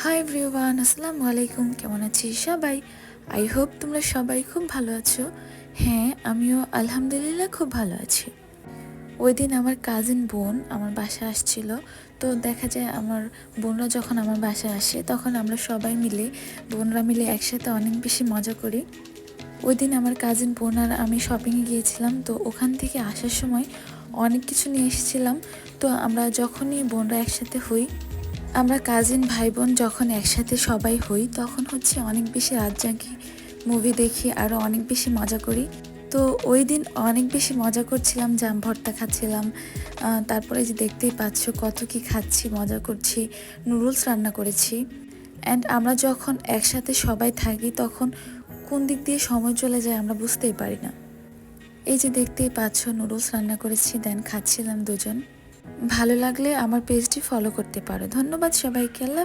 Hi everyone, আসসালামু আলাইকুম। কেমন আছি সবাই? আই হোপ তোমরা সবাই খুব ভালো আছো। হ্যাঁ, আমিও আলহামদুলিল্লাহ খুব ভালো আছি। ওই দিন আমার কাজিন বোন আমার বাসায় আসছিল। তো দেখা যায় আমার বোনরা যখন আমার বাসায় আসে তখন আমরা সবাই মিলে বোনরা মিলে একসাথে অনেক বেশি মজা করি। ওই দিন আমার কাজিন বোন আর আমি শপিংয়ে গিয়েছিলাম। তো ওখান থেকে আসার সময় অনেক কিছু নিয়ে এসেছিলাম। তো আমরা যখনই বোনরা একসাথে হই, আমরা কাজিন ভাই বোন যখন একসাথে সবাই হই তখন হচ্ছে অনেক বেশি রাত জাগি, মুভি দেখি, আরও অনেক বেশি মজা করি। তো ওই দিন অনেক বেশি মজা করছিলাম, জাম ভর্তা খাচ্ছিলাম, তারপরে যে দেখতেই পাচ্ছ কত কি খাচ্ছি, মজা করছি, নুডলস রান্না করেছি। অ্যান্ড আমরা যখন একসাথে সবাই থাকি তখন কোন দিক দিয়ে সময় চলে যায় আমরা বুঝতেই পারি না। এই যে দেখতেই পাচ্ছ নুডলস রান্না করেছি, দেন খাচ্ছিলাম দুজন। ভালো লাগলে আমার পেজটি ফলো করতে পারো। ধন্যবাদ সবাইকে। আল্লাহ।